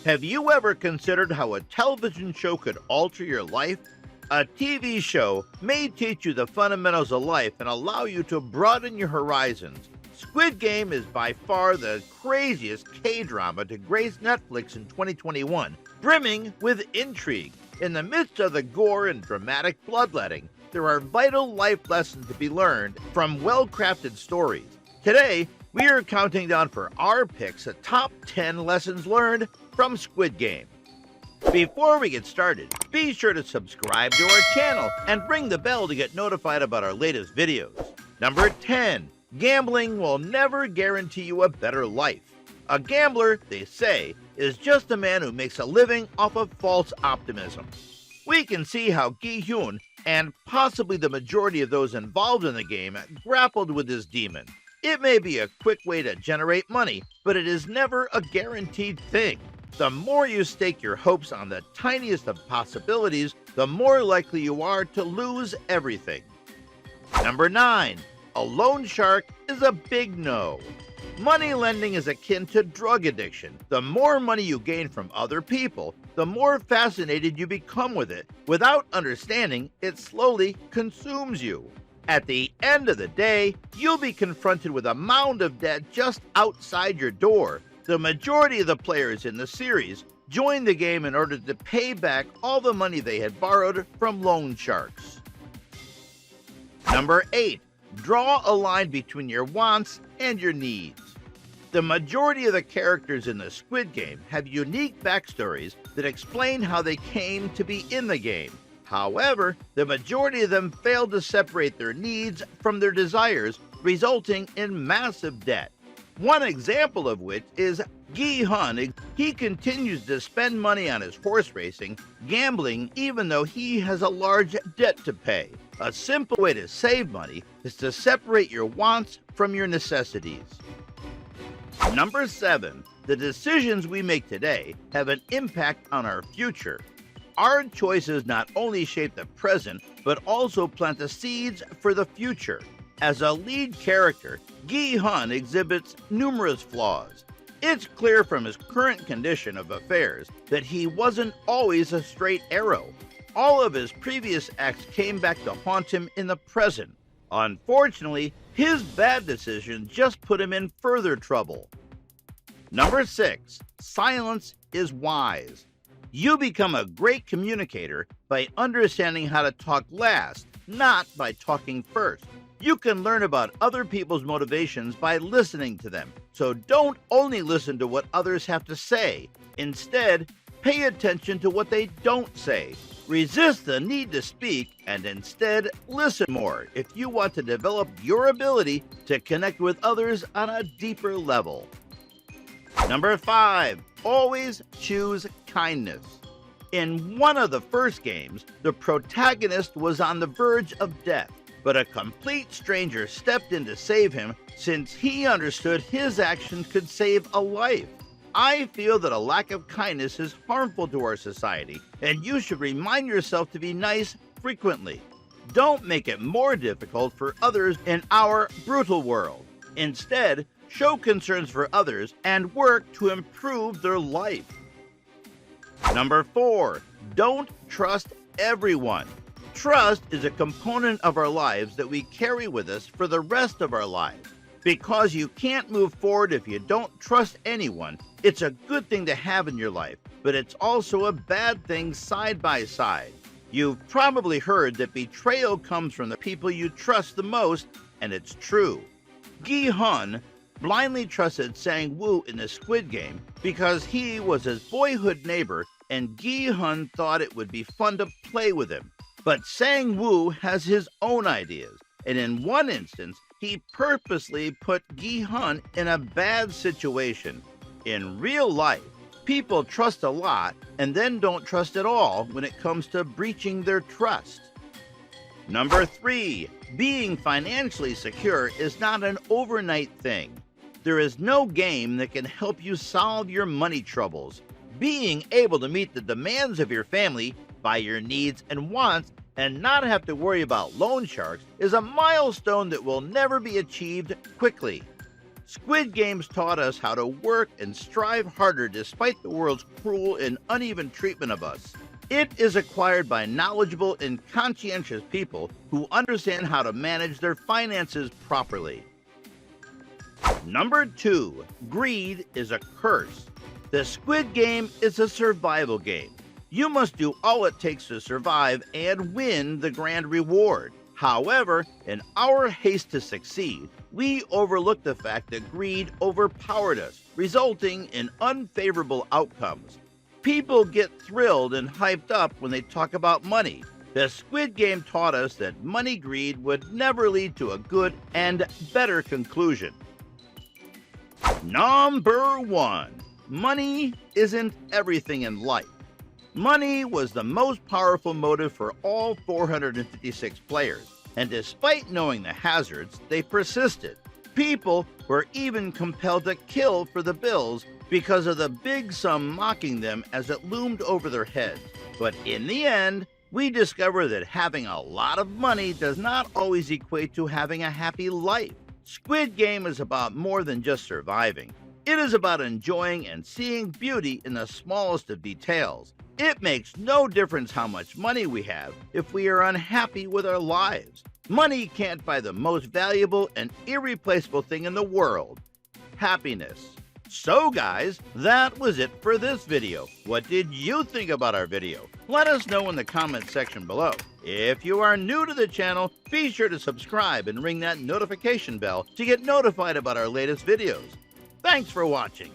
Have you ever considered how a television show could alter your life? A TV show may teach you the fundamentals of life and allow you to broaden your horizons. Squid Game is by far the craziest K-drama to grace Netflix in 2021, brimming with intrigue. In the midst of the gore and dramatic bloodletting, there are vital life lessons to be learned from well-crafted stories. Today, we are counting down for our picks of top 10 lessons learned from Squid Game. Before we get started, be sure to subscribe to our channel and ring the bell to get notified about our latest videos. Number 10. Gambling will never guarantee you a better life. A gambler, they say, is just a man who makes a living off of false optimism. We can see how Gi-hyun and possibly the majority of those involved in the game grappled with this demon. It may be a quick way to generate money, but it is never a guaranteed thing. The more you stake your hopes on the tiniest of possibilities, the more likely you are to lose everything. Number 9. A loan shark is a big no. Money lending is akin to drug addiction. The more money you gain from other people, the more fascinated you become with it. Without understanding, it slowly consumes you. At the end of the day, you'll be confronted with a mound of debt just outside your door. The majority of the players in the series joined the game in order to pay back all the money they had borrowed from loan sharks. Number 8. Draw a line between your wants and your needs. The majority of the characters in the Squid Game have unique backstories that explain how they came to be in the game. However, the majority of them failed to separate their needs from their desires, resulting in massive debt. One example of which is Gi-hyun. He continues to spend money on his horse racing, gambling even though he has a large debt to pay. A simple way to save money is to separate your wants from your necessities. Number 7. The decisions we make today have an impact on our future. Our choices not only shape the present, but also plant the seeds for the future. As a lead character, Gi-hyun exhibits numerous flaws. It's clear from his current condition of affairs that he wasn't always a straight arrow. All of his previous acts came back to haunt him in the present. Unfortunately, his bad decisions just put him in further trouble. Number 6. Silence is wise. You become a great communicator by understanding how to talk last, not by talking first. You can learn about other people's motivations by listening to them, so don't only listen to what others have to say. Instead, pay attention to what they don't say. Resist the need to speak and instead listen more if you want to develop your ability to connect with others on a deeper level. Number 5. Always choose kindness. In one of the first games, the protagonist was on the verge of death, but a complete stranger stepped in to save him since he understood his actions could save a life. I feel that a lack of kindness is harmful to our society, and you should remind yourself to be nice frequently. Don't make it more difficult for others in our brutal world. Instead, show concerns for others and work to improve their life. Number 4. Don't trust everyone. Trust is a component of our lives that we carry with us for the rest of our lives. Because you can't move forward if you don't trust anyone, it's a good thing to have in your life, but it's also a bad thing side by side. You've probably heard that betrayal comes from the people you trust the most, and it's true. Gi-hyun blindly trusted Sang-woo in the Squid Game because he was his boyhood neighbor and Gi-hyun thought it would be fun to play with him. But Sang-woo has his own ideas, and in one instance, he purposely put Gi-hyun in a bad situation. In real life, people trust a lot and then don't trust at all when it comes to breaching their trust. Number 3. Being financially secure is not an overnight thing. There is no game that can help you solve your money troubles. Being able to meet the demands of your family, buy your needs and wants, and not have to worry about loan sharks is a milestone that will never be achieved quickly. Squid Games taught us how to work and strive harder despite the world's cruel and uneven treatment of us. It is acquired by knowledgeable and conscientious people who understand how to manage their finances properly. Number 2, greed is a curse. The Squid Game is a survival game. You must do all it takes to survive and win the grand reward. However, in our haste to succeed, we overlooked the fact that greed overpowered us, resulting in unfavorable outcomes. People get thrilled and hyped up when they talk about money. The Squid Game taught us that money greed would never lead to a good and better conclusion. Number 1. Money isn't everything in life. Money was the most powerful motive for all 456 players, and despite knowing the hazards, they persisted. People were even compelled to kill for the bills because of the big sum mocking them as it loomed over their heads. But in the end, we discovered that having a lot of money does not always equate to having a happy life. Squid Game is about more than just surviving. It is about enjoying and seeing beauty in the smallest of details. It makes no difference how much money we have if we are unhappy with our lives. Money can't buy the most valuable and irreplaceable thing in the world: happiness. So guys, that was it for this video. What did you think about our video? Let us know in the comment section below. If you are new to the channel, be sure to subscribe and ring that notification bell to get notified about our latest videos. Thanks for watching.